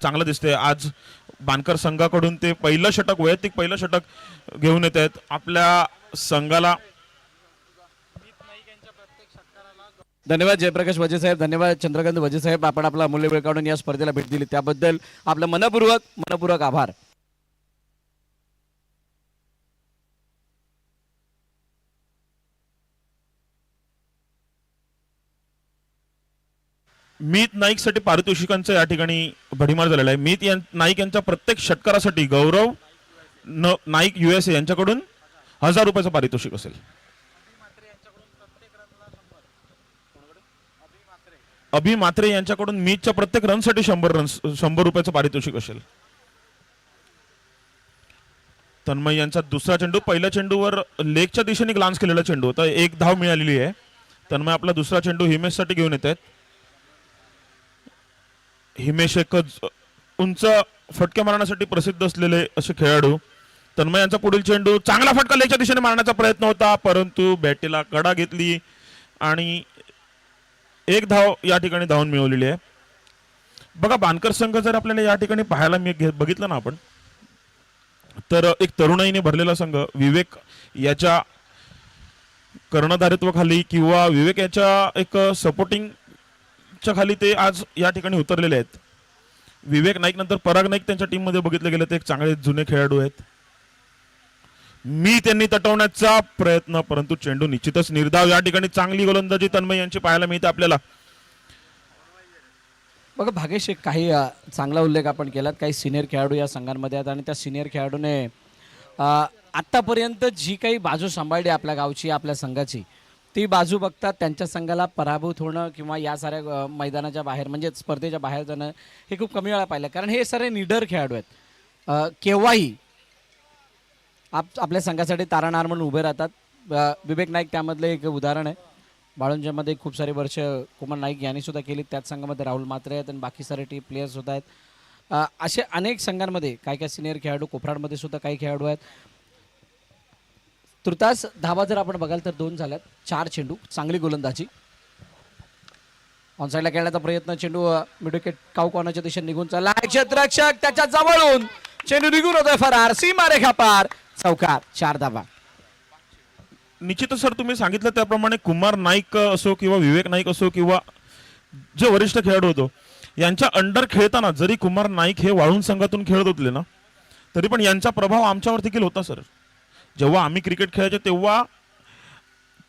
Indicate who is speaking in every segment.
Speaker 1: चांगलं दिसते आज बानकर संघाकडून ते पहिलं षटक वैयक्तिक पहिलं षटक घेऊन येत आहेत आपल्या संघाला.
Speaker 2: धन्यवाद जयप्रकाश वजे साहेब, धन्यवाद चंद्रकांत वजे साहेब, आपण आपला अमूल्य वेळ काढून या स्पर्धेला भेट दिली त्याबद्दल आपलं मनपूर्वक आभार.
Speaker 1: मीत नाईकसाठी पारितोषिकांचं या ठिकाणी भडीमार झालेला आहे. मीत नाईक यांच्या प्रत्येक षटकारासाठी गौरव नाईक USA यांच्याकडून 1000 रुपयाचं पारितोषिक असेल. अभि मात्रे यांच्याकडून मीतच्या प्रत्येक रनसाठी 100 रुपयाचं पारितोषिक असेल. तन्मय यांचा दुसरा चेंडू, पहिल्या चेंडूवर लेगच्या दिशेने ग्लान्स केलेला चेंडू होता, 1 धाव मिळालेली आहे. तन्मय आपला दुसरा चेंडू हिमेशसाठी घेऊन येत आहेत. हिमेश एक उंच फटके मारण्यासाठी प्रसिद्ध असलेले असे खेळाडू. तन्मय यांचा पुढील चेंडू चांगला फटका लेगच्या दिशेने मारण्याचा प्रयत्न होता, परंतु बॅटीला कडा घेतली आणि 1 धाव या ठिकाणी धावून मिळवलेली आहे. बघा बानकर संघ जर आपल्याला या ठिकाणी पाहायला बघितलं ना आपण, तर एक तरुणाईने भरलेला संघ, विवेक याच्या कर्णधारित्वाखाली किंवा विवेक याच्या एक सपोर्टिंगच्या खाली ते आज या ठिकाणी उतरलेले आहेत. विवेक नाईक नंतर पराग नाईक त्यांच्या टीम मध्ये बघितले गेले, ते एक चांगले जुने खेळाडू आहेत. मी त्यांनी तटवण्याचा प्रयत्न, परंतु चेंडू निश्चितच निर्धाव. या ठिकाणी चांगली गोलंदाजी तन्मय यांची पाहायला मिळते आपल्याला.
Speaker 2: बघा भागेश, एक काही चांगला उल्लेख आपण केलात, काही सिनियर खेळाडू या संघांमध्ये आहेत आणि त्या सिनियर खेळाडूने आत्तापर्यंत जी काही बाजू सांभाळली आपल्या गावची, आपल्या संघाची, ती बाजू बघतात त्यांच्या संघाला पराभूत होणं किंवा या साऱ्या मैदानाच्या बाहेर म्हणजे स्पर्धेच्या बाहेर जाणं हे खूप कमी वेळा पाहिलं, कारण हे सारे निडर खेळाडू आहेत. केव्हाही आपल्या संघासाठी तारणहार म्हणून उभे राहतात. विवेक नाईक त्यामधलं एक उदाहरण आहे. बाळुंजामध्ये खूप सारे वर्ष कुमार नाईक यांनी सुद्धा केली, त्याच संघामध्ये राहुल मात्रे आहेत आणि बाकी सारे टीम प्लेयर्स सुद्धा आहेत. असे अनेक संघांमध्ये काही काही सिनियर खेळाडू, कोफराडमध्ये सुद्धा काही खेळाडू आहेत. तुर्तास धावा जर आपण बघाल तर 2 झाल्यात, 4 चेंडू, चांगली गोलंदाजी. ऑनसाईडला खेळण्याचा प्रयत्न, चेंडू मिडविकेट काऊ कॉर्नरच्या दिशेने निघून चालला, क्षेत्ररक्षक त्याच्या जवळून चेंडू निघून होतोय फरार, सीमारेखा पार, चौकार, 4 धावा.
Speaker 1: निश्चितच सर, तुम्ही सांगितलं त्याप्रमाणे कुमार नाईक असो किंवा विवेक नाईक असो किंवा जे वरिष्ठ खेळाडू होतो, यांच्या अंडर खेळताना जरी कुमार नाईक हे वाळूंज संघातून खेळत होते ना, तरी पण यांचा प्रभाव आमच्यावर देखील होता सर. जेव्हा आम्ही क्रिकेट खेळायचो तेव्हा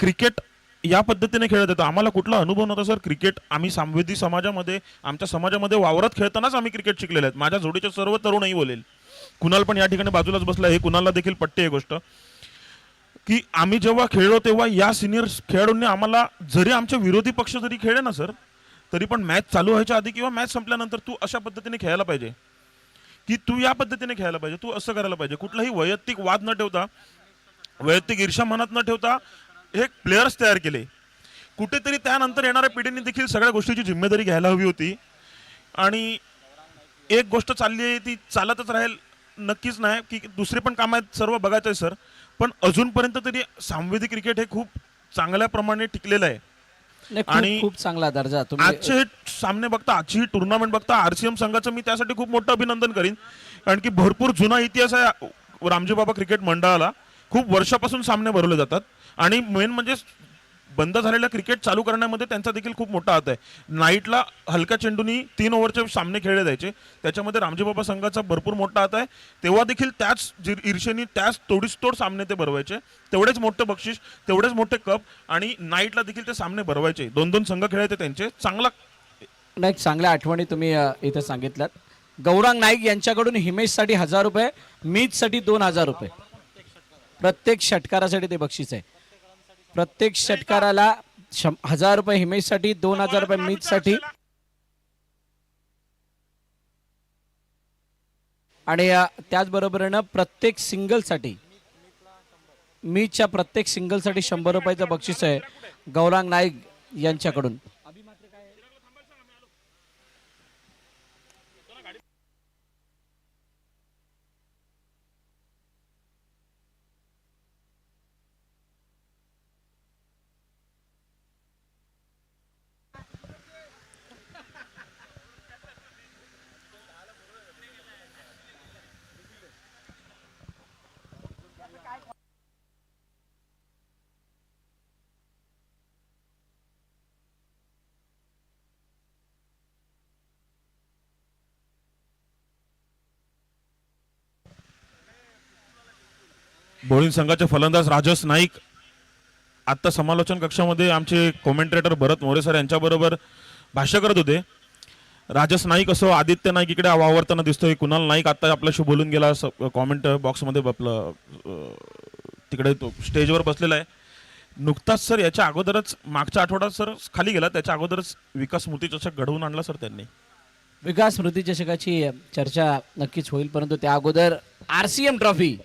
Speaker 1: क्रिकेट या पद्धतीने खेळत होतो, आम्हाला कुठला अनुभव नव्हता सर. क्रिकेट आम्ही सामवेदी समाजामध्ये, आमच्या समाजामध्ये वावरत खेळतानाच आम्ही क्रिकेट शिकलेले आहेत. माझ्या जोडीचे सर्व तरुणही बोलेल, कुणाल पण या ठिकाणी बाजूलाच बसला, हे कुणालला देखील पटते ही गोष्ट, की आम्ही जेव्हा खेळलो तेव्हा या सिनियर खेळाडूंनी आम्हाला, जरी आमचे विरोधी पक्ष जरी खेळले ना सर, तरी पण मॅच चालू व्हायच्या आधी किंवा मॅच संपल्यानंतर तू अशा पद्धतीने खेळायला पाहिजे, की तू या पद्धतीने खेळायला पाहिजे, तू असं करायला पाहिजे. कुठलाही वैयक्तिक वाद न ठेवता, वैयक्तिक ईर्ष्या मनात न ठेवता हे प्लेयर्स तयार केले. कुठेतरी त्यानंतर येणाऱ्या पिढीने देखील सगळ्या गोष्टीची जिम्मेदारी घ्यायला हवी होती. आणि एक गोष्ट चालली आहे ती चालतच राहील, नक्कीच नाही की दुसरे पण काम आहेत, सर्व बघायचं आहे सर, पण अजूनपर्यंत तरी सामवेदी क्रिकेट हे खूप चांगल्या प्रमाणे टिकलेलं आहे.
Speaker 2: आणि खूप चांगला दर्जा.
Speaker 1: आजचे हे सामने बघता, आजची ही टुर्नामेंट बघता, RCM संघाचं मी त्यासाठी खूप मोठं अभिनंदन करीन, कारण की भरपूर जुना इतिहास आहे रामजी बाबा क्रिकेट मंडळाला. खूप वर्षापासून सामने भरवले जातात आणि मेन म्हणजे बंद झालेल्या क्रिकेट चालू करण्यामध्ये त्यांचा देखील खूप मोठा हात आहे. नाईटला हलक्या चेंडूनी 3 ओव्हरचे सामने खेळले जायचे, त्याच्यामध्ये रामजी बाबा संघाचा भरपूर मोठा हात आहे. तेव्हा देखील त्याच ईर्षेने, त्याच तोडीसतोड सामने ते भरवायचे, तेवढेच मोठे बक्षीस, तेवढेच मोठे कप, आणि नाईटला देखील ते सामने भरवायचे. 2-2 संघ खेळायचे त्यांचे.
Speaker 2: चांगल्या आठवणी तुम्ही इथे सांगितल्यात. गौरांग नाईक यांच्याकडून हिमेशसाठी 1000 रुपये, मीतसाठी 2000 रुपये, प्रत्येक षटकारासाठी ते बक्षीस आहे. प्रत्येक षटकाराला 1000 रुपये हिमेशसाठी, 2000 रुपये मीतसाठी, आणि त्याचबरोबरीनं प्रत्येक सिंगलसाठी, मीच्या प्रत्येक सिंगलसाठी 100 रुपयाचं बक्षीस आहे गौरांग नाईक यांच्याकडून.
Speaker 1: बॉलिंग संघाचे फलंदाज राजस नाईक आता समालोचन कक्षामध्ये आमचे कॉमेंट्रेटर भरत मोरे सर यांच्याबरोबर भाष्य करत होते. राजस नाईक असो, आदित्य नाईक इकडे वावरताना दिसतोय, कुणाल नाईक आता आपल्याशी बोलून गेला कॉमेंट बॉक्समध्ये आपलं तिकडे तो स्टेजवर बसलेला आहे. नुकताच सर याच्या अगोदरच मागच्या आठवड्यात सर खाली गेला, त्याच्या अगोदरच विकास स्मृती चषक घडवून आणला सर त्यांनी.
Speaker 2: विकास स्मृती चषकाची चर्चा नक्कीच होईल, परंतु त्या अगोदर RCM ट्रॉफी.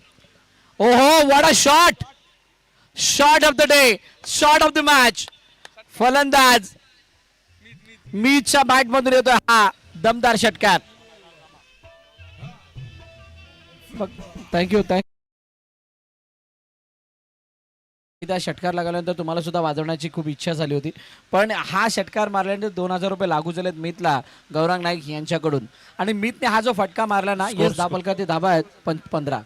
Speaker 2: ओहो, what a shot, shot of the day, shot of the match. फलंदाज मीतच्या बॅट मधून येतोय हा दमदार षटकार. थँक्यू. त्या षटकार लागल्यानंतर तुम्हाला सुद्धा वाजवण्याची खूप इच्छा झाली होती, पण हा षटकार मारल्यानंतर 2000 रुपये लागू झालेत मीतला गौरांग नाईक यांच्याकडून. आणि मीतने हा जो फटका मारला ना, यस दाबलका ते धाबा आहेत 15.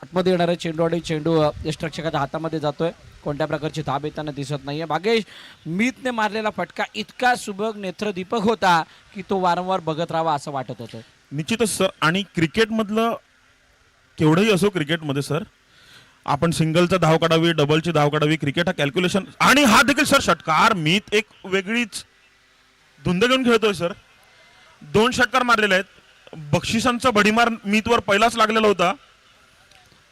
Speaker 2: आतमध्ये येणारा चेंडू यष्टरक्षकाच्या हातामध्ये जातोय. कोणत्या प्रकारची धाब येताना दिसत नाहीये. भागेश, मीतने मारलेला फटका इतका सुबक नेत्रदीपक होता की तो वारंवार बघत राहावा असं वाटत होतं.
Speaker 1: निश्चितच सर. आणि क्रिकेटमधलं केवढंही असो, क्रिकेटमध्ये सर आपण सिंगलचा धाव काढावी, डबलची धाव काढावी, क्रिकेट हा कॅल्क्युलेशन. आणि हा देखील सर षटकार मीत एक वेगळीच धुंद घेऊन खेळतोय सर. 2 षटकार मारलेले आहेत. बक्षिसांचा भडीमार मीतवर पहिलाच लागलेला होता.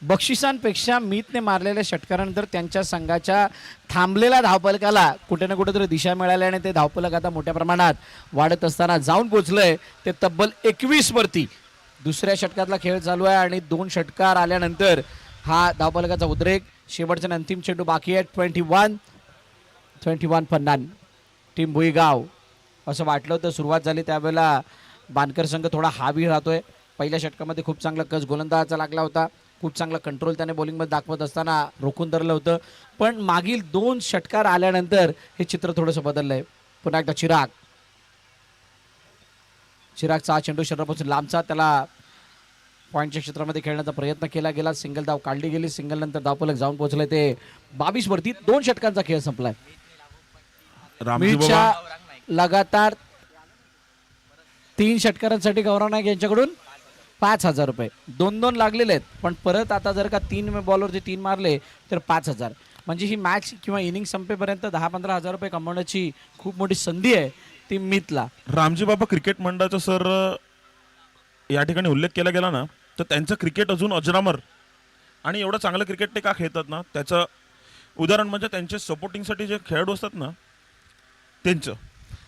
Speaker 2: बक्षिसांपेक्षा मीतने मारलेल्या षटकारानंतर त्यांच्या संघाच्या थांबलेल्या धावपलकाला कुठे ना कुठेतरी दिशा मिळाल्याने ते धावपलक आता मोठ्या प्रमाणात वाढत असताना जाऊन पोचलंय ते तब्बल 21 वरती. दुसऱ्या षटकातला खेळ चालू आहे आणि 2 षटकार आल्यानंतर हा धावपलकाचा उद्रेक. शेवटचा अंतिम चेंडू बाकी आहे. 21 पन्नान टीम भुईगाव. असं वाटलं होतं सुरुवात झाली त्यावेळेला बानकर संघ थोडा हावी राहतोय. पहिल्या षटकामध्ये खूप चांगला कस गोलंदाजाचा लागला होता, खूप चांगला कंट्रोल त्याने बॉलिंगमध्ये दाखवत असताना रोखून धरलं होतं. पण मागील 2 षटकार आल्यानंतर हे चित्र थोडंसं बदललंय. पुन्हा एकदा चिरागचा हा चेंडू शरीरापासून लांबचा, त्याला पॉईंटच्या क्षेत्रामध्ये खेळण्याचा प्रयत्न केला गेला. सिंगल धाव काढली गेली. सिंगल नंतर धावपलक जाऊन पोहोचले ते 22 वरती. 2 षटकांचा खेळ संपलाय. मीतच्या लगातार 3 षटकारांसाठी गौरव नाईक यांच्याकडून 5000 रुपये 2-2 लागलेले आहेत. पण परत आता जर का 3 बॉलवरती 3 मारले तर 5000. म्हणजे ही मॅच किंवा इनिंग संपेपर्यंत 10-15 हजार रुपये कमवण्याची खूप मोठी संधी आहे ती मीतला.
Speaker 1: रामजी बाबा क्रिकेट मंडळाचा सर या ठिकाणी उल्लेख केला गेला ना, तर त्यांचं क्रिकेट अजून अजरामर. आणि एवढं चांगलं क्रिकेट ते का खेळतात ना, त्याचं उदाहरण म्हणजे त्यांचे सपोर्टिंगसाठी जे खेळाडू असतात ना, त्यांचं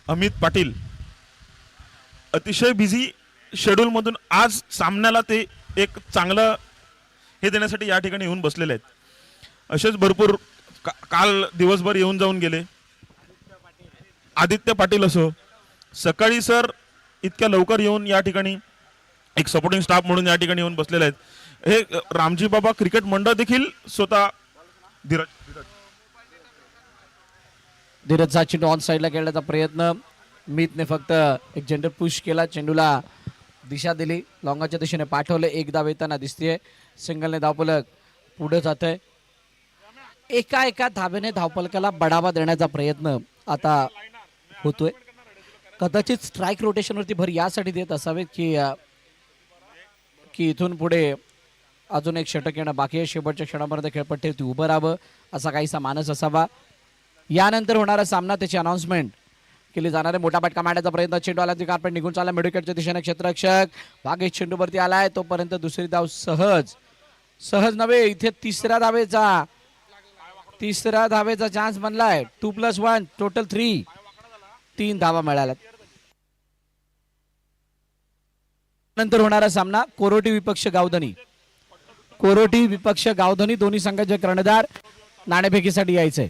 Speaker 1: अमित पाटील अतिशय बिझी शेड्यूलमधून आज सामन्याला ते एक चांगलं हे देण्यासाठी या ठिकाणी येऊन बसलेले आहेत. असेच भरपूर काल दिवसभर येऊन जाऊन गेले. आदित्य पाटील असो, सकाळी सर इतक्या लवकर येऊन या ठिकाणी एक सपोर्टिंग स्टाफ म्हणून या ठिकाणी येऊन बसलेले आहेत. हे रामजी बाबा क्रिकेट मंडळ देखील स्वतः
Speaker 2: धीरजचा चेंडू ऑन साईडला खेळण्याचा प्रयत्न. मीतने फक्त एक जेंडर पुश केला, चेंडूला दिशा दिली, लॉंगाच्या दिशेने पाठवले. एक धाव येताना दिसतेय. सिंगलने धावपलक पुढे जात आहे. एका धावेने धावपलकाला बढावा देण्याचा प्रयत्न आता होतोय. कदाचित स्ट्राईक रोटेशनवरती भर यासाठी देत असावेत की इथून पुढे अजून एक षटक येणं बाकी आहे. शेवटच्या क्षणापर्यंत खेळपट्टीवरती उभं राहावं असा काहीसा मानस असावा. यानंतर होणारा सामना त्याची अनाउन्समेंट केली जाणार आहे. मोठा फटका मारण्याचा प्रयत्न. चेंडू आला, कार्पेट निघून चालला मिडविकेटच्या दिशेने. क्षेत्ररक्षक भागेश चेंडूवरती आलाय, तोपर्यंत दुसरी धाव सहज नव्हे, इथे तिसऱ्या धावेचा चान्स बनलाय. 2+1 टोटल 3 धावा मिळाल्या. नंतर होणारा सामना कोरोटी विपक्ष गावधनी. दोन्ही संघाचे कर्णधार नाणेफेकीसाठी यायचंय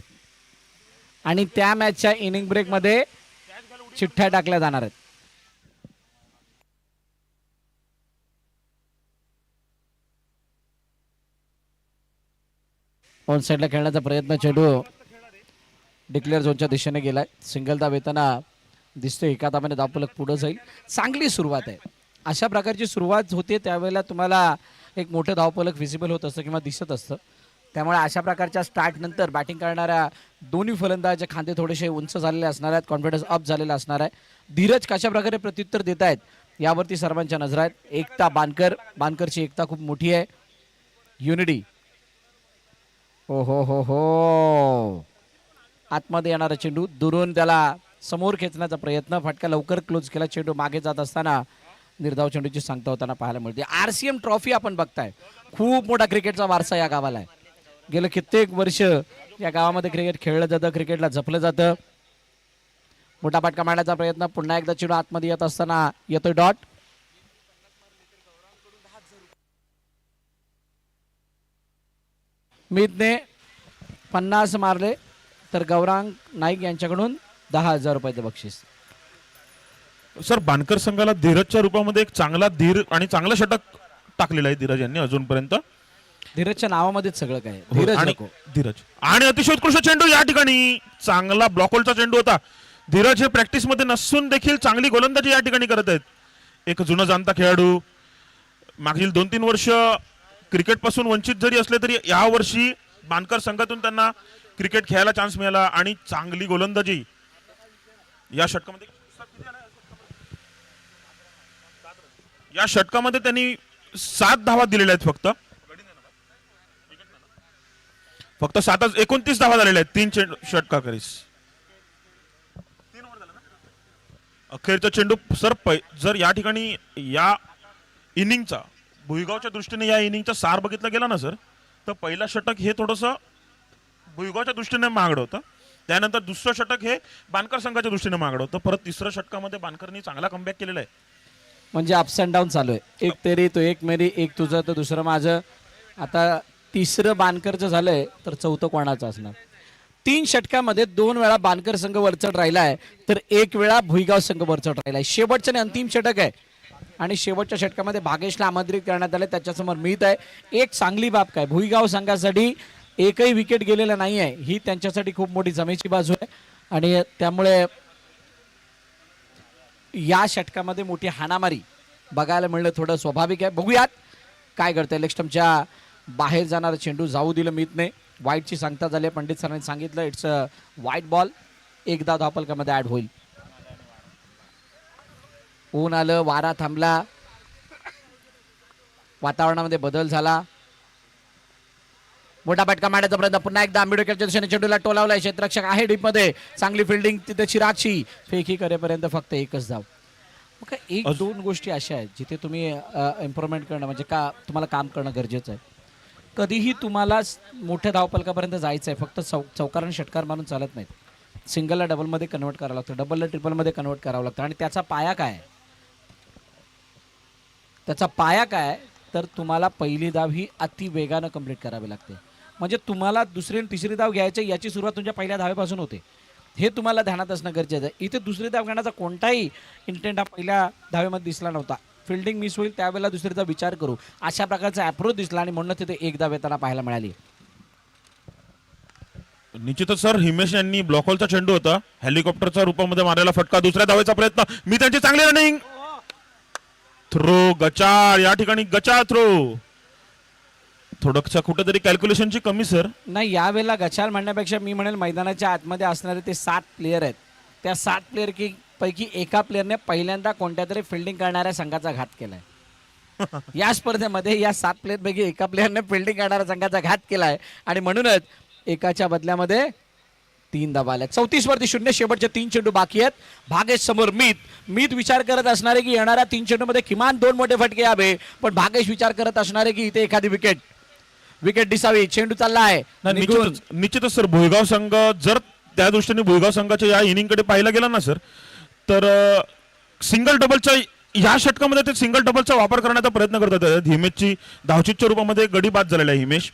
Speaker 2: आणि त्या मॅचच्या इनिंग ब्रेक मध्ये चिठ्ठ्या टाकल्या जाणार आहेत. ऑन साईडला खेळण्याचा प्रयत्न. चेंडू डिक्लेअर झोनच्या दिशेने गेलाय. सिंगल धाव येताना दिसतोय. एका धावाने धावपलक पुढे जाईल. चांगली सुरुवात आहे. अशा प्रकारची सुरुवात होते त्यावेळेला तुम्हाला एक मोठं धावपलक विजिबल होत असतं किंवा दिसत असतं. त्यामुळे अशा प्रकारच्या स्टार्ट नंतर बॅटिंग करणाऱ्या दोन्ही फलंदाजाचे खांदे थोडेसे उंच झालेले असणार आहेत, कॉन्फिडन्स अप झालेला असणार आहे. धीरज कशा प्रकारे प्रत्युत्तर देत आहेत यावरती सर्वांच्या नजरा आहेत. एकता बानकर, बानकरची एकता खूप मोठी आहे. युनिटी, हो हो हो हो, आतमध्ये येणारा चेंडू दुरून त्याला समोर खेचण्याचा प्रयत्न, फटका लवकर क्लोज केला. चेंडू मागे जात असताना निर्धाव चेंडूची सांगता होताना पाहायला मिळते. RCM ट्रॉफी आपण बघताय, खूप मोठा क्रिकेटचा वारसा या गावाला आहे. गेलं कित्येक वर्ष या गावामध्ये क्रिकेट खेळलं जातं, क्रिकेटला जपलं जातं. मोठा फटका मारण्याचा प्रयत्न, पुन्हा एकदा चेंडू आतमध्ये येत असताना येतोय डॉट. मीतने 50 मारले तर गौरांग नाईक यांच्याकडून 10,000 रुपयाचे बक्षीस.
Speaker 1: सर बानकर संघाला धीरजच्या रूपामध्ये एक चांगला धीर आणि चांगलं षटक टाकलेलं आहे धीरज यांनी अजूनपर्यंत.
Speaker 2: धीरजच्या नावामध्येच सगळं काय आहे.
Speaker 1: हो,
Speaker 2: धीरज
Speaker 1: आणि
Speaker 2: नको.
Speaker 1: धीरज आणि अतिशय उत्कृष्ट चेंडू या ठिकाणी, चांगला ब्लॉकहोलचा चेंडू होता. धीरज हे प्रॅक्टिस मध्ये नसून देखील चांगली गोलंदाजी या ठिकाणी करत आहेत. एक जुना जाणता खेळाडू, मागील 2-3 वर्ष क्रिकेट पासून वंचित जरी असले तरी या वर्षी बानकर संघातून त्यांना क्रिकेट खेळायला चान्स मिळाला आणि चांगली गोलंदाजी या षटकामध्ये. या षटकामध्ये त्यांनी 7 धावा दिलेल्या आहेत. फक्त 29 धावा झालेल्या आहेत 3 षटकाखेरीस. अखेरचा चेंडू सर जर या ठिकाणी या इनिंगचा भुईगावच्या दृष्टीने या इनिंगचा सार बघितला गेला ना सर, तर पहिला षटक हे थोडस भुईगावच्या दृष्टीने महागडं होतं. त्यानंतर दुसरं षटक हे बानकर संघाच्या दृष्टीने महागडं होतं. परत तिसऱ्या षटकामध्ये बानकरनी चांगला कमबॅक केलेला आहे.
Speaker 2: म्हणजे अप्स अँड डाऊन चालू आहे. एक तेरी तो एक मेरी, एक तुझं तर दुसरं माझं. आता तिसरं बानकरचं झालंय तर चौथं कोणाचं असणार. 3 षटकामध्ये 2 वेळा बानकर संघ वरचढ राहिला आहे तर 1 वेळा भुईगाव संघ वरचढ राहिला आहे. शेवटचं आणि अंतिम षटक आहे आणि शेवटच्या षटकामध्ये भागेशला आमंत्रित करण्यात आले. त्याच्यासमोर मीत आहे. एक चांगली बाब काय, भुईगाव संघासाठी एकही विकेट गेलेला नाही आहे, ही त्यांच्यासाठी खूप मोठी जमेची बाजू आहे. आणि त्यामुळे या षटकामध्ये मोठी हाणामारी बघायला मिळणं थोडं स्वाभाविक आहे. बघूयात काय घडतंय. लेग स्टंपच्या बाहेर जाणारा चेंडू जाऊ दिलं मीतने. वाईटची सांगता झाली, पंडित सरांनी सांगितलं इट्स अ वाईट बॉल. एकदा धावफलकामध्ये ऍड होईल. ऊन आलं, वारा थांबला, वातावरणामध्ये बदल झाला. मोठा फटका मारण्याचा प्रयत्न, पुन्हा एकदा आंबेडकरच्या दिशेने चेंडूला टोलावलाय. क्षेत्ररक्षक आहे डीप मध्ये, चांगली फिल्डिंग तिथे चिरागची. फेकी करेपर्यंत फक्त एकच धाव. मग 1-2 गोष्टी अशा आहेत जिथे तुम्ही इम्प्रूव्हमेंट करणं म्हणजे का तुम्हाला काम करणं गरजेचं आहे. कधीही तुम्हाला मोठ्या धावफलकापर्यंत जायचं आहे, फक्त चौकार आणि षटकार मारून चालत नाहीत. सिंगलला डबलमध्ये कन्वर्ट करावं लागतं, डबलला ट्रिपलमध्ये कन्वर्ट करावं लागतं. आणि त्याचा पाया काय, त्याचा पाया काय तर तुम्हाला पहिली धाव ही अति वेगानं कंप्लीट करावी लागते. म्हणजे तुम्हाला दुसरी आणि तिसरी धाव घ्यायची, याची सुरुवात तुमच्या पहिल्या धावेपासून होते. हे तुम्हाला ध्यानात असणं गरजेचं आहे. इथे दुसरी धाव घेण्याचा कोणताही इंटेंट हा पहिल्या धावेमध्ये दिसला नव्हता. फिल्डिंग मिस होईल त्यावेळेला दुसरीचा विचार करू, अशा प्रकारचा अप्रोच दिसला आणि म्हणून तिथे एक धाव येताना पाहायला मिळाली.
Speaker 1: निश्चितच सर, हिमेश यांनी ब्लॉकहोलचा चेंडू होता, हेलिकॉप्टरच्या रूपामध्ये मारलेला फटका. दुसऱ्या धावेचा प्रयत्न, मी त्यांची चांगली रनिंग, थ्रो गचाळ, या ठिकाणी गचाळ थ्रो. थोडंसं कुठेतरी कॅल्क्युलेशनची कमी सर.
Speaker 2: नाही, यावेळेला गचाल म्हणण्यापेक्षा मी म्हणेल मैदानाच्या आतमध्ये असणारे ते 7 प्लेयर आहेत, त्या 7 प्लेयर पैकी एका प्लेयरने पहिल्यांदा कोणत्या तरी फिल्डिंग करणाऱ्या संघाचा घात केलाय. या स्पर्धेमध्ये या 7 प्लेयर पैकी एका प्लेयरने फिल्डिंग करणाऱ्या संघाचा घात केलाय आणि म्हणूनच एकाच्या बदल्यामध्ये 3 धावा आल्या. 34 वरती 0, शेवटचे 3 चेंडू बाकी आहेत. भागेश समोर मीत विचार करत असणारे की येणाऱ्या 3 चेंडूमध्ये किमान 2 मोठे फटके यावे, पण भागेश विचार करत असणारे की इथे एखादी विकेट दिसावी. चेंडू चालला आहे.
Speaker 1: निश्चितच सर, भुईगाव संघ जर त्या दृष्टीने भुईगाव संघाच्या या इनिंगकडे पाहिला गेला ना सर, तर सिंगल डबलच्या या षटकामध्ये ते सिंगल डबलचा वापर करण्याचा प्रयत्न करतात. हिमेशची धावचीच्या रूपामध्ये गडी बाद झालेला आहे हिमेश,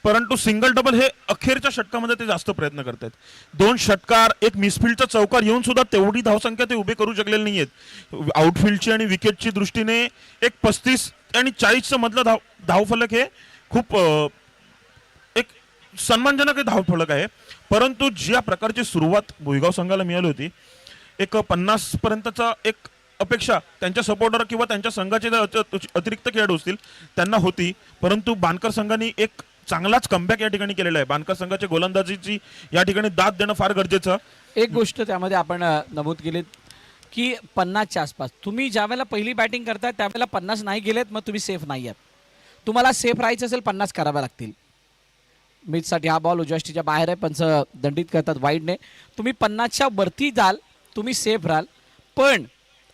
Speaker 1: परंतु सिंगल डबल हे अखेरच्या षटकामध्ये ते जास्त प्रयत्न करतात. 2 षटकार, एक मिसफिल्डचा चौकार येऊन सुद्धा तेवढी धावसंख्या ते उभे करू शकलेले नाहीयेत. आउटफिल्डची आणि विकेटची दृष्टीने एक 35 आणि 40चं मधलं धावफलक हे खूप एक सन्मानजनक धावफलक आहे. परंतु ज्या प्रकारची सुरुवात भुईगाव संघाला मिळाली होती, एक 50 पर्यंतचा एक अपेक्षा त्यांच्या सपोर्टर किंवा त्यांच्या संघाचे अतिरिक्त खेळाडू असतील त्यांना होती, परंतु बानकर संघाने एक चांगलाच कमबॅक या ठिकाणी केलेला आहे. बानकर संघाच्या गोलंदाजीची या ठिकाणी दाद देणं फार गरजेचं.
Speaker 2: एक गोष्ट त्यामध्ये आपण नमूद केली, की 50च्या आसपास. तुम्ही ज्या वेळेला पहिली बॅटिंग करताय त्यावेळेला 50 नाही गेलेत, मग तुम्ही सेफ नाही आहात. तुम्हाला सेफ राहायचं असेल 50 कराव्या लागतील. मिचसाठी हा बॉल उजव्या बाहेर आहे, पंच दंडित करतात वाईडने. तुम्ही 50च्या वरती जाल, तुम्ही सेफ राहाल. पण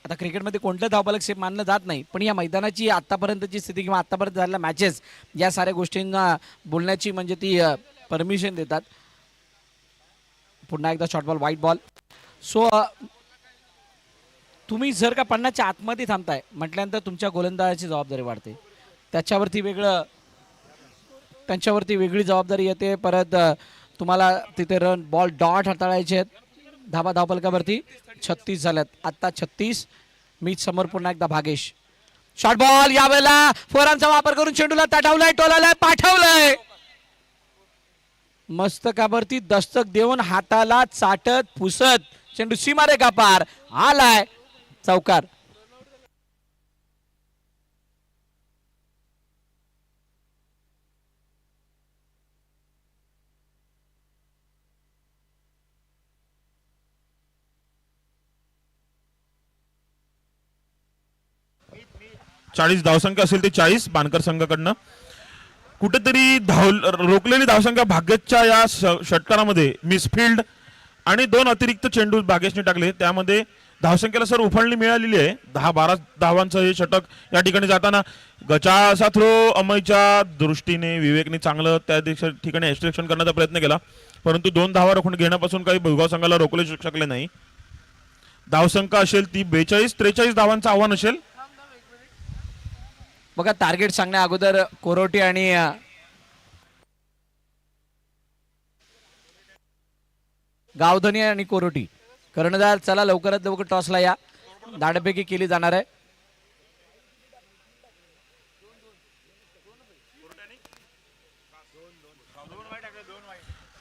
Speaker 2: आता क्रिकेटमध्ये कोणतं धावफलक सेफ मानलं जात नाही, पण या मैदानाची आतापर्यंतची स्थिती किंवा आतापर्यंत झालेल्या मॅचेस या साऱ्या गोष्टींना बोलण्याची म्हणजे ती परमिशन देतात. पुन्हा एकदा short ball, white ball. So तुम्ही जर का 50च्या आतमध्ये थांबताय म्हटल्यानंतर तुमच्या गोलंदाजाची जबाबदारी वाढते. त्यांच्यावरती वेगळी जबाबदारी येते. परत तुम्हाला तिथे रन बॉल डॉट हाताळायचे आहेत. धाबा धावफलकावरती 36 झाल्यात, आत्ता 36. मीच समोर पुन्हा एकदा भागेश. शॉर्ट बॉल, यावेळेला फोरांचा वापर करून चेंडूला ताटवलाय, टोलालाय, पाठवलंय. मस्तकावरती दस्तक देऊन हाताला चाटत पुसत चेंडू सीमारेखा पार आलाय, चौकार.
Speaker 1: चाळीस धावसंख्या असेल ते 40 बानकर संघाकडनं. कुठेतरी रोखलेली धावसंख्या भाग्यच्या या षटकारामध्ये मिसफिल्ड आणि 2 अतिरिक्त चेंडू भाग्यशने टाकले, त्यामध्ये धावसंख्येला सर उफाळणी मिळालेली आहे. 10-12 धावांचं हे षटक या ठिकाणी जाताना गचा असा थ्रो अमयच्या दृष्टीने विवेकने चांगलं त्या ठिकाणी एक्स्ट्रॅक्शन करण्याचा प्रयत्न केला, परंतु 2 धावा रोखून घेण्यापासून काही भुगाव संघाला रोखले शकले नाही. धावसंख्या असेल ती 42-43 धावांचं आव्हान असेल.
Speaker 2: बघा टार्गेट सांगण्या अगोदर कोरोटी आणि गावधनी आणि कोरोटी कर्णधार, चला लवकरात लवकर टॉसला या. दाडपैकी केली जाणार आहे.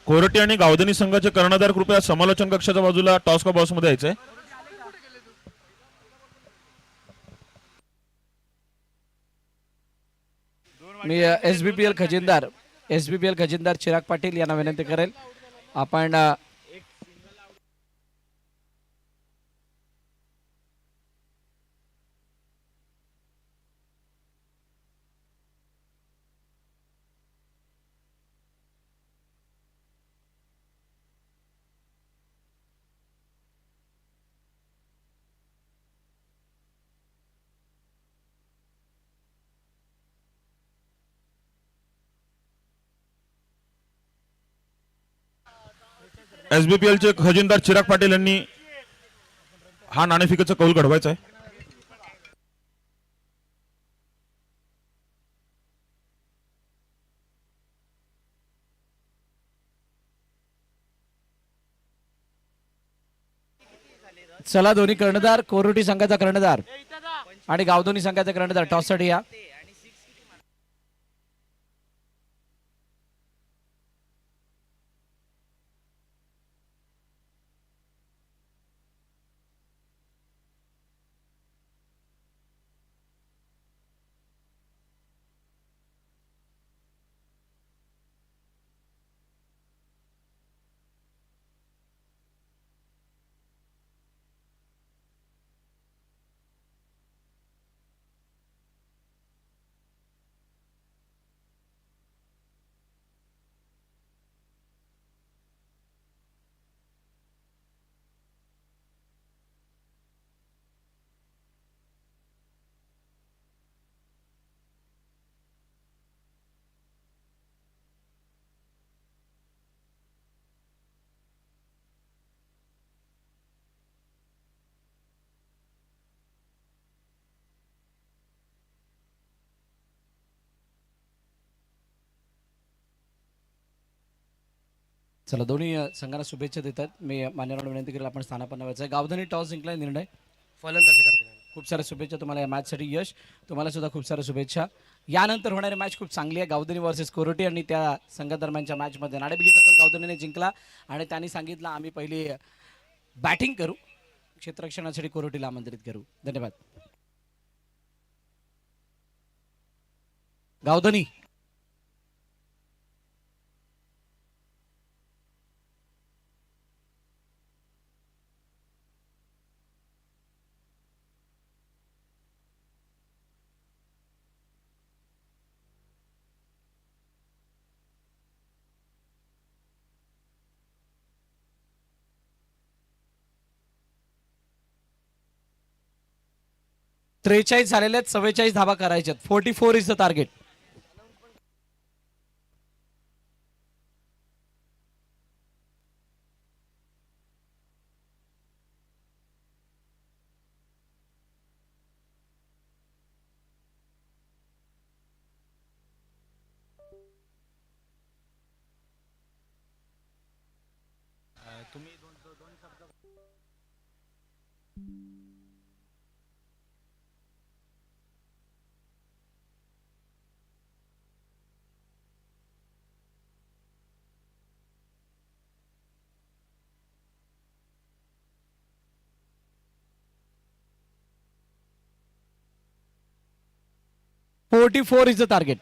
Speaker 1: कोरटी आणि गावधनी संघाचे कर्णधार कृपया समालोचन कक्षाच्या बाजूला टॉस का बॉक्स मध्ये यायचंय.
Speaker 2: मी एसबीपीएल खजिनदार चिराग पाटील यांना विनंती करेल, आपण
Speaker 1: एसबीपीएलचे खजिनदार चिराग पाटील यांनी हा नाणेफेकीचा कौल घडवायचा आहे.
Speaker 2: चला दोन्ही कर्णधार, कोरोटी संघाचा कर्णधार आणि गावधनी संघाचा कर्णधार टॉससाठी या. चला दोन्ही संघांना शुभेच्छा देतात. मी मान्यवरांना विनंती करेल आपण स्थानापन्न व्हायचं आहे. गावधनी टॉस जिंकलाय, निर्णय
Speaker 3: फलंदाजी करते.
Speaker 2: खूप साऱ्या शुभेच्छा तुम्हाला या मॅचसाठी. यश, तुम्हाला सुद्धा खूप साऱ्या शुभेच्छा. यानंतर होणारी मॅच खूप चांगली आहे. गावधनी वर्सेस कोरोटी आणि त्या संघादरम्यानच्या मॅचमध्ये नाणेफेकीचा कल गावधनीने जिंकला आणि त्यांनी सांगितलं आम्ही पहिली बॅटिंग करू, क्षेत्ररक्षणासाठी कोरोटीला आमंत्रित करू. धन्यवाद. गावधनी 43 झालेले आहेत, 44 धावा करायचे आहेत. 44 is the target. Four is the target.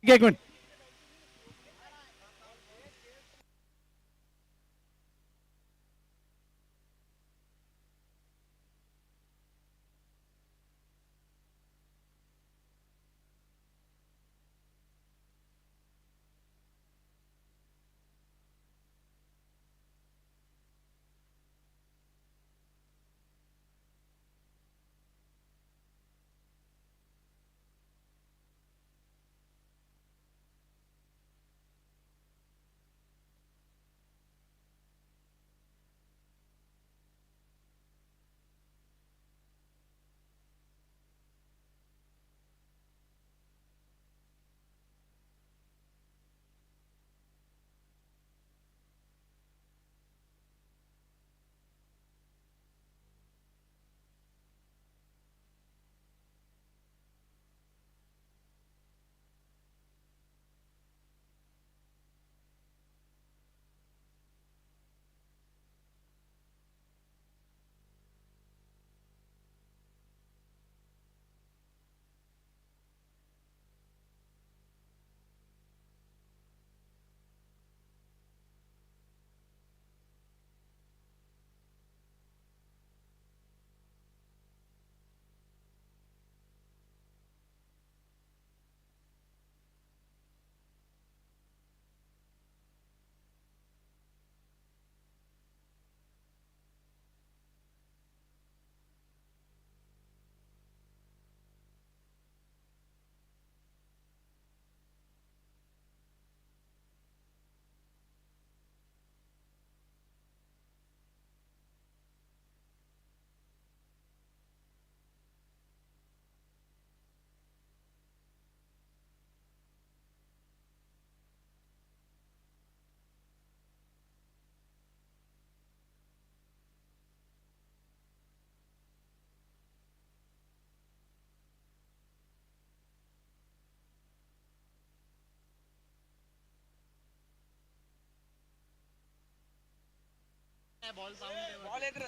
Speaker 2: एक मिनिट.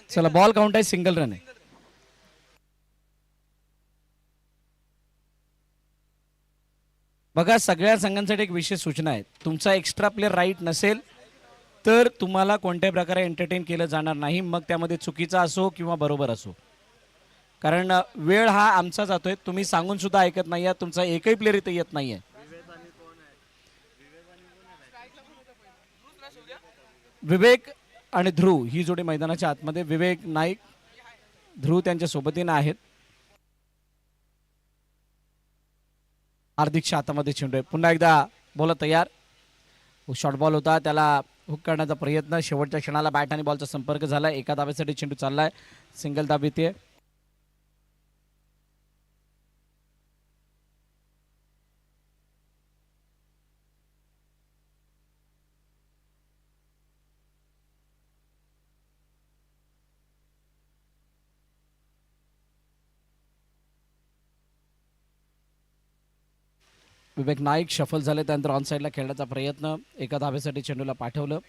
Speaker 2: चला, बॉल काउंट आहे, सिंगल रन आहे. बघा, सगळ्या संघांसाठी एक विशेष सूचना आहे. तुमचा एक्स्ट्रा प्लेअर राईट नसेल तर तुम्हाला कोणत्याही प्रकारे एंटरटेन केलं जाणार नाही, मग त्यामध्ये चुकीचा असो किंवा बरोबर असो. कारण वेळ हा आमचा जातोय, तुम्ही सांगून सुद्धा ऐकत नाहीये. तुमचा एकही प्लेअर इथे येत नाहीये. विवेक आणि ध्रुव ही जोडी मैदानाच्या आतमध्ये. विवेक नाईक, ध्रुव त्यांच्या सोबतीनं आहेत. हार्दिकच्या हातामध्ये चेंडू आहे. पुन्हा एकदा बॉल तयार. शॉर्ट बॉल होता, त्याला हुक करण्याचा प्रयत्न. शेवटच्या क्षणाला बॅट आणि बॉलचा संपर्क झाला. एका धावेसाठी चेंडू चाललाय. सिंगल धाव येते. विवेक नाईक शफल झाले, त्यानंतर ऑन साईडला खेळण्याचा प्रयत्न. एका धावेसाठी चेंडूला पाठवलं.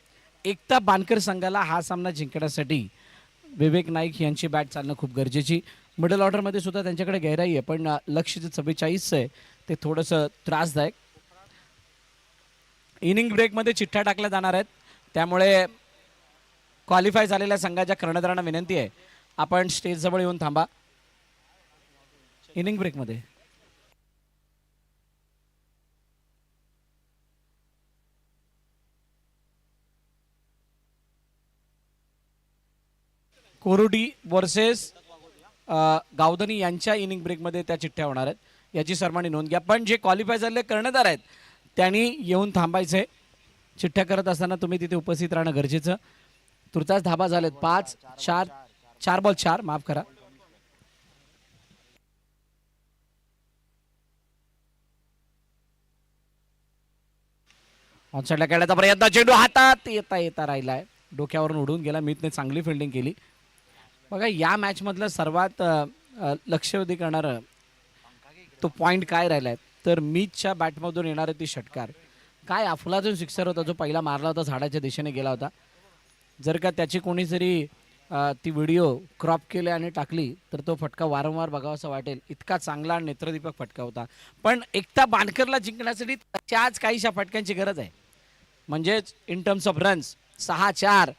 Speaker 2: एकता बानकर संघाला हा सामना जिंकण्यासाठी विवेक नाईक यांची बॅट चालणं खूप गरजेची. मिडल ऑर्डरमध्ये सुद्धा त्यांच्याकडे गैराई आहे, पण लक्ष जे 44 आहे ते थोडंसं त्रासदायक. इनिंग ब्रेकमध्ये चिठ्ठ्या टाकल्या जाणार आहेत, त्यामुळे क्वालिफाय झालेल्या संघाच्या कर्णधारांना विनंती आहे, आपण स्टेज जवळ येऊन थांबा. इनिंग ब्रेकमध्ये कोरुडी वर्सेस गावधनी यांच्या इनिंग ब्रेकमध्ये त्या चिठ्ठ्या होणार आहेत, याची सर्वांनी नोंद घ्या. पण जे क्वालिफाय झालेले कर्णधार आहेत त्यांनी येऊन थांबायचं आहे. चिठ्ठ्या करत असताना तुम्ही तिथे उपस्थित राहणं गरजेचं. तुर्तास धाबा झालेत 5-4, 4 बॉल 4, माफ करा. ऑनसाईडला खेळण्याचा प्रयत्न, चेंडू हातात येता येता राहिलाय, डोक्यावरून उडून गेला. मीतने चांगली फिल्डिंग केली. बघा या मॅच मधलं सर्वात लक्षवेधी करणारं तो पॉइंट काय राहिलाय तर मीतच्या बॅटमधून येणारे ती षटकार. काय अफलातून सिक्सर होता जो पहिला मारला होता, झाडाच्या दिशेने गेला होता. जर का त्याची कोणीतरी ती व्हिडिओ क्रॉप केली आणि टाकली तर तो फटका वारंवार बघावासा वाटेल, इतका चांगला नेत्रदीपक फटका होता. पण एकता बांडकरला जिंकण्यासाठी त्याच काहीशा फटक्यांची गरज आहे. म्हणजेच इन टर्म्स ऑफ रन्स 6-4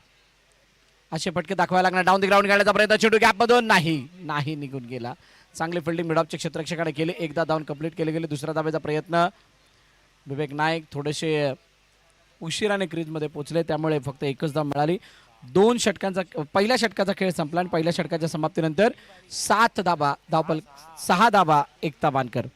Speaker 2: असे फटके दाखवायला लागणार. डाऊन द ग्राउंड खेळण्याचा प्रयत्न, चेंडू गॅपमधून नाही निघून गेला. चांगली फिल्डिंग मिडऑफच्या क्षेत्ररक्षकाने केली. एकदा धावून कंप्लीट केले गेले. दुसऱ्या धावेचा प्रयत्न, विवेक नाईक थोडेसे उशिराने क्रीजमध्ये पोहोचले, त्यामुळे फक्त एकच धाव मिळाली. पहिल्या षटकाचा खेळ संपला आणि पहिल्या षटकाच्या समाप्तीनंतर 7 धाबा धावपल 6 धाबा एकता बांडकर.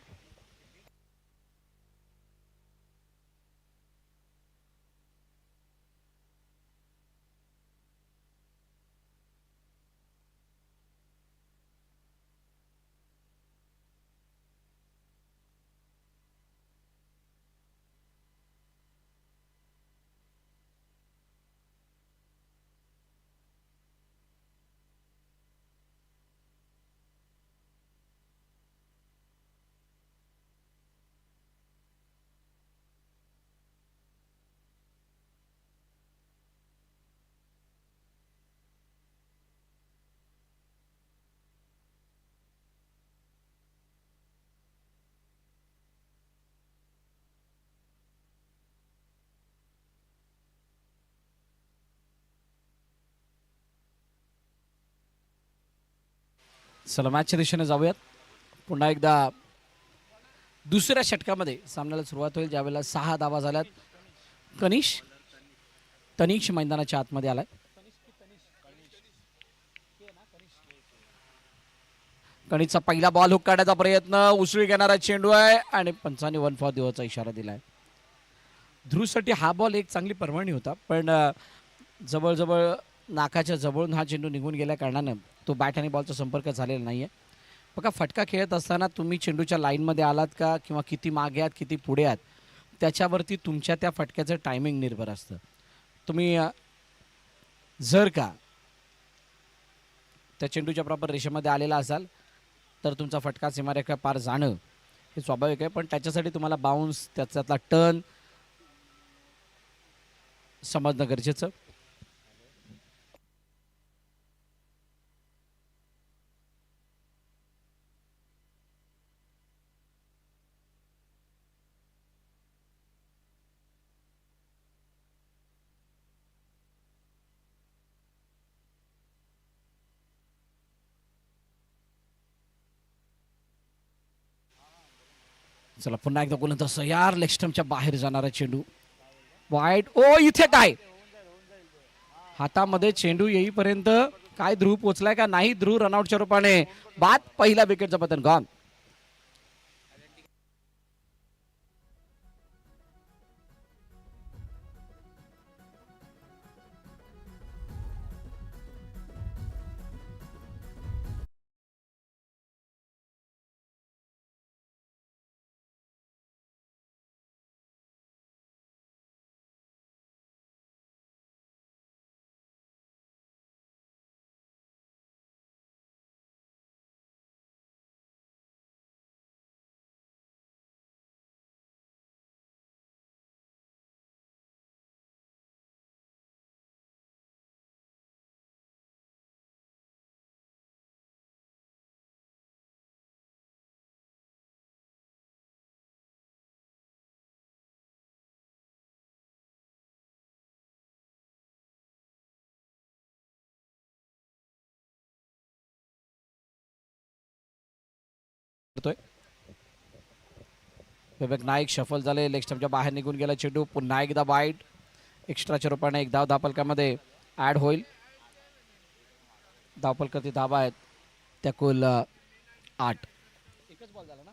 Speaker 2: चला मॅचच्या दिशेने जाऊयात. पुन्हा एकदा दुसऱ्या षटकामध्ये सामन्याला सुरुवात होईल, ज्यावेळेला 6 धावा झाल्यात. तनिष मैदानाच्या आतमध्ये आलाय. कणिसचा पहिला बॉल हुक काढण्याचा प्रयत्न, उसळी घेणारा चेंडू आहे आणि पंचांनी 1 फॉर देवाचा इशारा दिलाय. ध्रुवसाठी हा बॉल एक चांगली पर्वणी होता, पण जवळजवळ नाकाच्या जवळून हा चेंडू निघून गेल्या कारणानं तो बॅट आणि बॉलचा संपर्क झालेला नाहीये. बघा फटका खेळत असताना तुम्ही चेंडूच्या लाईनमध्ये आलात का किंवा किती मागे आहात किती पुढे आहात त्याच्यावरती तुमच्या त्या फटक्याचं टायमिंग निर्भर असतं. तुम्ही जर का त्या चेंडूच्या प्रॉपर रेषेमध्ये आलेला असाल तर तुमचा फटका सीमारेखा पार जाणं हे स्वाभाविक आहे, पण त्याच्यासाठी तुम्हाला बाउन्स त्याच्यातला टर्न समजणं गरजेचं. चला पुन्हा एकदा गोलंदाज यार, लेग स्टंपच्या बाहेर जाणारा चेंडू वाईट. ओ इथे काय हातामध्ये चेंडू येईपर्यंत काय ध्रुव पोचलाय का नाही? ध्रुव रनआउटच्या रूपाने बाद. पहिला विकेटचं पतन गॉन. करतोय. विवेक नाईक शफल झाले, लेग स्टंपच्या बाहेर निघून गेला चेंडू. पुन्हा एकदा वाईट. एक्स्ट्राच्या रूपाने एक धाव धापलकामध्ये ऍड होईल. धावपलकाची धावा आहेत त्या कुल 8. एकच बॉल झाला ना.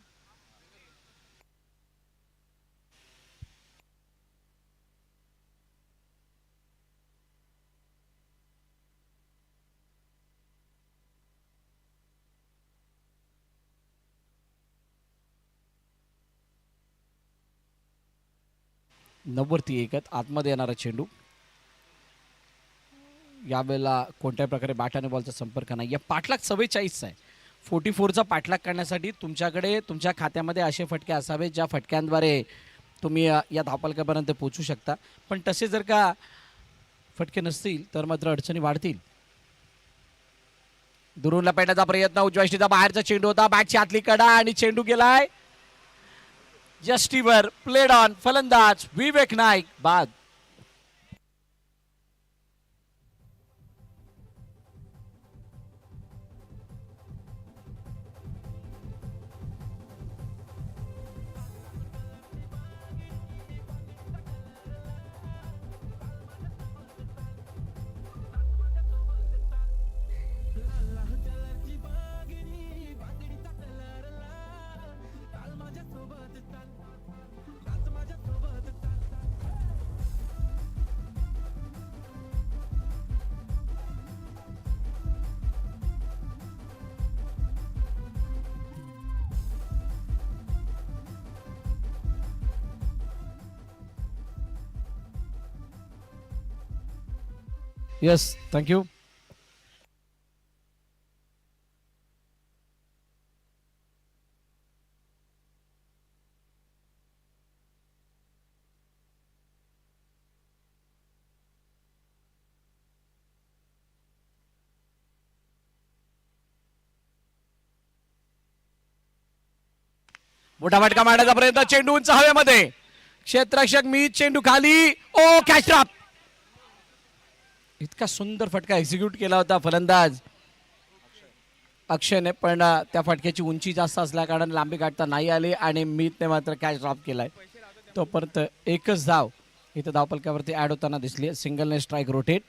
Speaker 2: नव्वरती एकत आतमध्ये येणारा चेंडू. यावेळेला कोणत्याही प्रकारे बॅटाने बॉलचा संपर्क नाही. या पाठलाग 44 आहे. 44चा पाठलाग करण्यासाठी तुमच्याकडे तुमच्या खात्यामध्ये असे फटके असावे ज्या फटक्यांद्वारे तुम्ही या धावपलकापर्यंत पोहोचू शकता. पण तसे जर का फटके नसतील तर मात्र अडचणी वाढतील. दुरून लपेटण्याचा प्रयत्न. उजव्या यष्टीचा बाहेरचा चेंडू होता. बॅटची आतली कडा आणि चेंडू गेलाय जस्टीवर. Played on. फलंदाज विवेक नाईक बाद. Yes, thank you. मोठा फटका मारण्याचा प्रयत्न. चेंडू उंच हवेमध्ये. क्षेत्ररक्षक मी चेंडू खाली. ओ कॅच ड्रॉप. इतका सुंदर फटका एक्झिक्यूट केला होता फलंदाज अक्षयने, पण त्या फटक्याची उंची जास्त असल्या कारण लांबी गाठता नाही आली आणि मीतने मात्र कॅच ड्रॉप केलाय. तोपर्यंत एकच धाव इथं धावपलकावरती ऍड होताना दिसली. सिंगलने स्ट्राईक रोटेट.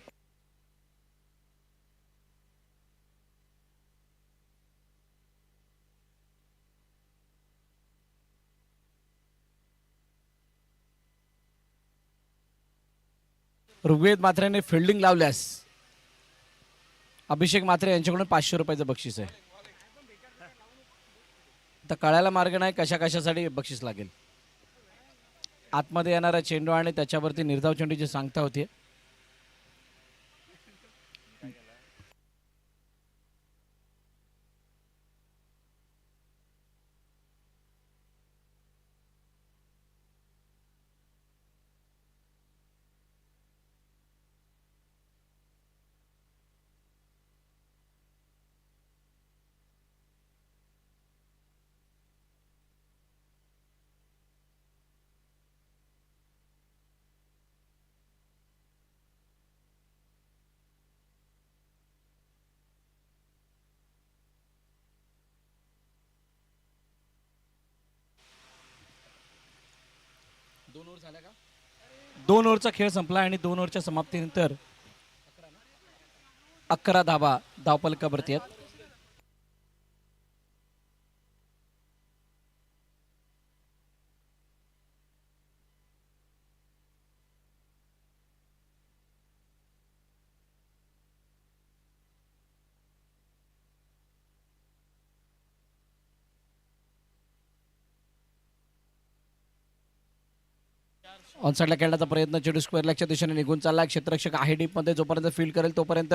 Speaker 2: ऋग्वेद मात्रेने फिल्डिंग लावल्यास अभिषेक मात्रे यांच्याकडून 500 रुपयाचं बक्षीस आहे. तर कळायला मार्ग नाही कशा कशासाठी बक्षीस लागेल. आतमध्ये येणारा चेंडू आणि त्याच्यावरती निर्धाव चेंडूची सांगता होती. दोन ओव्हरचा खेळ संपला आणि 2 ओव्हरच्या समाप्तीनंतर 11 धावा धावपलकावरती आहेत. ऑनसाइडला खेळण्याचा प्रयत्न. चेंडू स्क्वेअर लेगच्या दिशेने निघून चालला. क्षेत्ररक्षक आहे डीप मध्ये. जोपर्यंत फील्ड करेल तोपर्यंत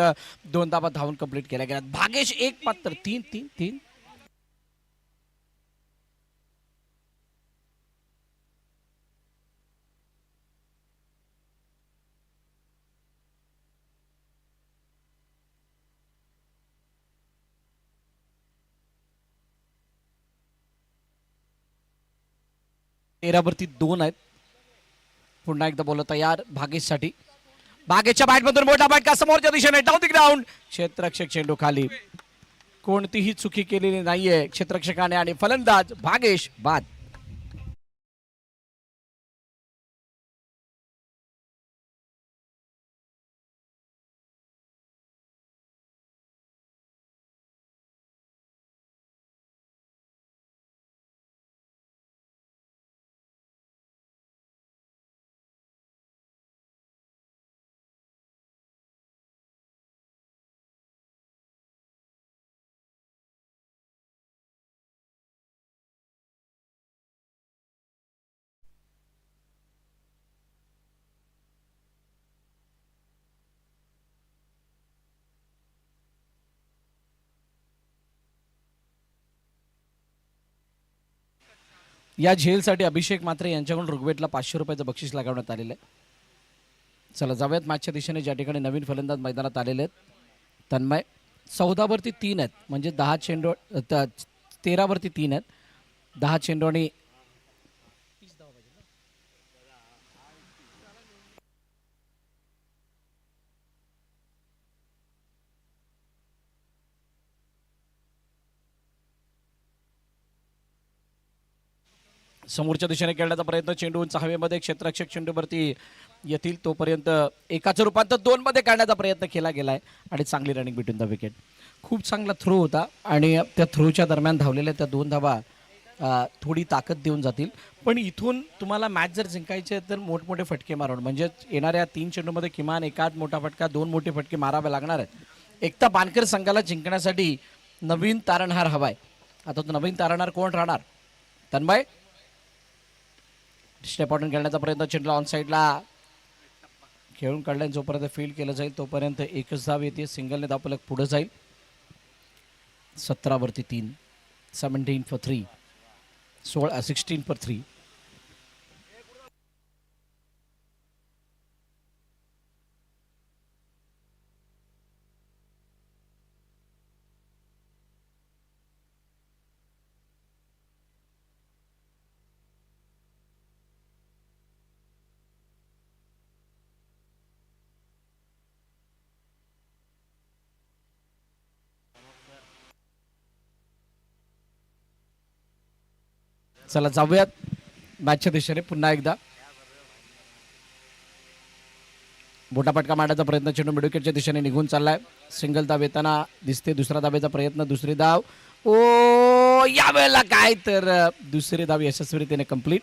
Speaker 2: 2 धावा धावून कंप्लीट केल्या गेल्या. भागेश एक पात्र 3-3-3. तेरावरती 2 आहेत. पुन्हा एकदा बोलत तयार भागेशसाठी. भागेशच्या बॅटमधून मोठा फटका समोरच्या दिशेने डाऊन द ग्राउंड. क्षेत्ररक्षक चेंडू खाली. कोणतीही चुकी केलेली नाहीये क्षेत्ररक्षकाने आणि फलंदाज भागेश बाद. या झेलसाठी अभिषेक मात्रे यांच्याकडून ऋग्वेदला 500 रुपयाचं बक्षीस लागवण्यात आलेलं आहे. चला जाऊयात मॅचच्या दिशेने, ज्या ठिकाणी नवीन फलंदाज मैदानात आलेले आहेत. तन्मय 14 वरती 3 आहेत, म्हणजे 10 चेंडू 13 वरती 3 आहेत, 10 चेंडू आणि समोरच्या दिशेने खेळण्याचा प्रयत्न. चेंडू उंच हवेमध्ये, क्षेत्ररक्षक चेंडूवरती येतील तोपर्यंत एकाचं रूपांतर 2 मध्ये करण्याचा प्रयत्न केला गेलाय आणि चांगली रनिंग बिटवीन द विकेट. खूप चांगला थ्रो होता आणि त्या थ्रोच्या दरम्यान धावलेल्या त्या 2 धावा थोडी ताकद देऊन जातील. पण इथून तुम्हाला मॅच जर जिंकायचे तर मोठमोठे फटके मारून, म्हणजे येणाऱ्या 3 चेंडूमध्ये किमान एकाच मोठा फटका, 2 मोठे फटके मारावे लागणार आहेत. एकता बानकर संघाला जिंकण्यासाठी नवीन तारणहार हवाय. आता तो नवीन तारणहार कोण राहणार? तन्मय स्टेप आउट खेळण्याचा प्रयत्न. चेंडूला ऑन साईडला खेळून काढल्याने जोपर्यंत फील्ड केलं जाईल तोपर्यंत एकच धाव येते. सिंगलने धावफलक पुढे जाईल. 17 वरती 3, 17 फॉर 3, 16 फॉर 3. चला जाऊयात मॅचच्या दिशेने पुन्हा एकदा. मोठा फटका मारण्याचा प्रयत्न, चेंडू मिडविकेटच्या दिशेने निघून चाललाय. सिंगल धाव येताना दिसते. दुसरा धावेचा प्रयत्न, दुसरी धाव. ओ यावेळेला काय तर दुसरी धाव यशस्वीरित्याने कंप्लीट.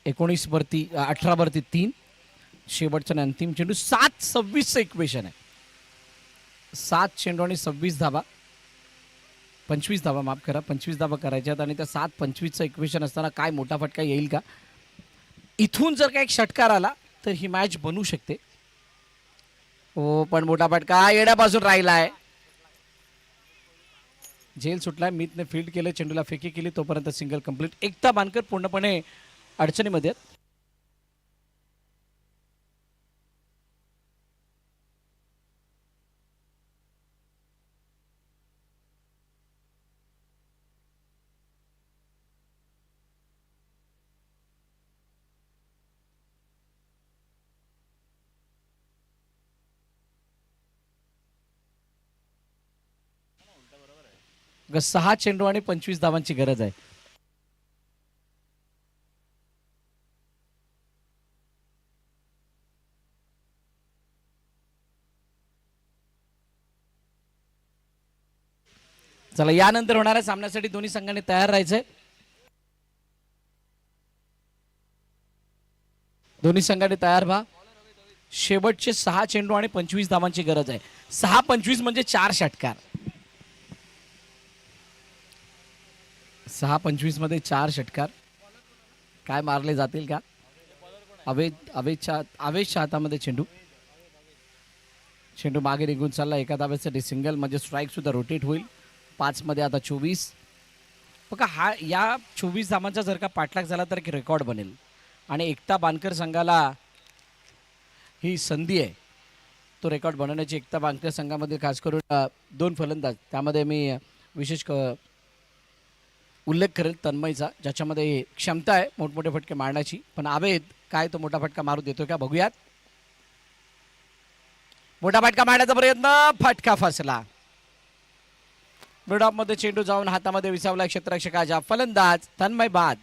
Speaker 2: 19 वरती 18 वरती 3, शेवटचा आणि अंतिम चेंडू. 7-26 इक्वेशन आहे. 7 चेंडू आणि 26 धावा, 25 धावा, माफ करा, 25 धावा करायच्यात आणि त्या 7-25चं इक्वेशन असताना काय मोठा फटका येईल का? इथून जर का एक षटकार आला तर ही मॅच बनू शकते. हो, पण मोठा फटका येण्यापासून राहिलाय. झेल सुटलाय. मीतने फील्ड केलं, चेंडूला फेकी केली, तोपर्यंत सिंगल कंप्लीट. एकता बानकर पूर्णपणे अडचणीमध्ये आहेत. ग 6 चेंडू आणि 25 धावांची गरज आहे. चला यानंतर होणाऱ्या सामन्यासाठी दोन्ही संघांनी तयार राहायचंय. दोन्ही संघांनी तयार व्हा. शेवटचे 6 चेंडू आणि 25 धावांची गरज आहे. 6-25 म्हणजे 4 षटकार. 6-25 मध्ये 4 षटकार काय मारले जातील का? अवेशच्या हातामध्ये चेंडू. चेंडू मागे निघून चालला. एका धावेसाठी सिंगल म्हणजे स्ट्राईक सुद्धा रोटेट होईल. 5 मध्ये आता 24. बघा हा या 24 धावांचा जर का पाठलाग झाला तर एक रेकॉर्ड बनेल आणि एकता बानकर संघाला ही संधी आहे तो रेकॉर्ड बनवण्याची. एकता बानकर संघामध्ये खास करून 2 फलंदाज, त्यामध्ये मी विशेष उल्लेख करेल तन्मयचा, ज्याच्यामध्ये क्षमता आहे मोठमोठे फटके मारण्याची. पण आवेद काय तो मोठा फटका मारू देतो का बघूयात. मोठा फटका मारण्याचा प्रयत्न, फटका फसला. मिडऑफ मध्ये चेंडू जाऊन हातामध्ये विसावला क्षेत्ररक्षकाचा फलंदाज तन्मय बाद.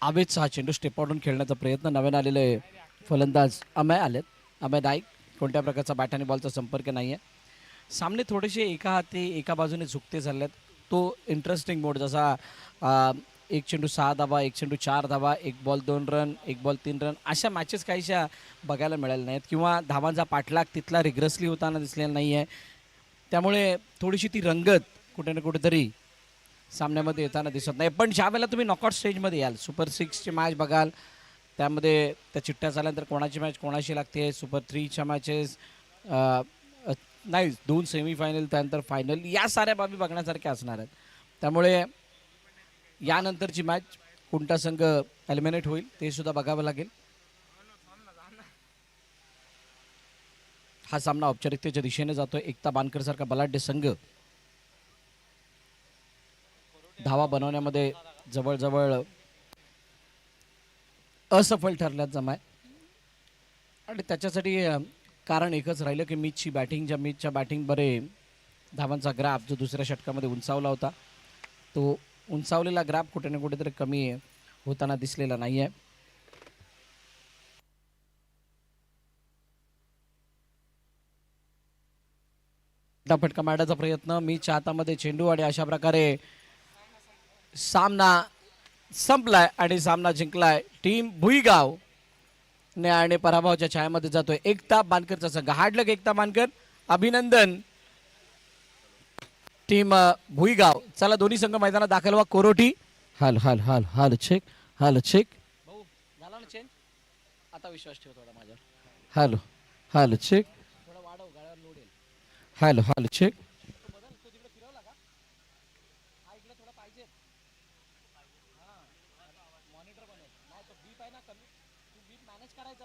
Speaker 2: आवेच हा चेंडू स्टेपआउटून खेळण्याचा प्रयत्न. नवीन आलेले फलंदाज अमय आलेत. अमय नाईक. कोणत्या प्रकारचा बॅट आणि बॉलचा संपर्क नाही आहे. सामने थोडेसे एका हाती एका बाजूने झुकते झालेत. तो इंटरेस्टिंग मोड जसा एक चेंडू 6 धावा, एक चेंडू 4 धावा, एक बॉल 2 रन, एक बॉल 3 रन, अशा मॅचेस काहीशा बघायला मिळाल्या नाहीत किंवा धावांचा पाठलाग तिथला रिग्रेसली होताना दिसलेला नाही आहे. त्यामुळे थोडीशी ती रंगत कुठे ना कुठेतरी सामन्यामध्ये येताना दिसत नाही. पण ज्या वेळेला तुम्ही नॉकआउट स्टेजमध्ये याल, सुपर 6ची मॅच बघाल, त्यामध्ये त्या चिठ्ठ्या झाल्यानंतर कोणाची मॅच कोणाशी लागते, सुपर 3च्या मॅचेस नाही, 2 सेमीफायनल त्यानंतर फायनल, या साऱ्या बाबी बघण्यासारख्या असणार आहेत. त्यामुळे यानंतरची मॅच कोणता संघ एलिमिनेट होईल ते सुद्धा बघावं लागेल. हा सामना औपचारिकतेच्या दिशेने जातोय. एकता बानकर सारखा बलाढ्य संघ धावा बनवण्यामध्ये जवळजवळ असफल ठरल्याचा माय, आणि त्याच्यासाठी कारण एकच राहिलं की मिचच्या बॅटिंग बरे धावांचा ग्राफ जो दुसऱ्या षटकामध्ये उंचावला होता, तो उंचावलेला ग्राफ कुठे ना कुठेतरी कमी होताना दिसलेला नाही आहे. फटका मारण्याचा प्रयत्न, मीच्या हातामध्ये चेंडू, आणि अशा प्रकारे सामना संपलाय आणि सामना जिंकलाय टीम भुईगाव ने, आणि पराभवाच्या छायामध्ये जातोय एकता बानकरचा संघ. हार्डलक एकता बानकर, अभिनंदन टीम भुईगाव. चला दोन्ही संघ मैदानात दाखल व्हा. कोरोटी हाल हाल हाल हाल चेक, हाल चेक, झाला ना चेंज, आता विश्वास ठेव थोडा माझ्यावर. हालो हाल चेक, थोडा वाढव, गाळ्यावर लोड येईल. हालो हाल चेक.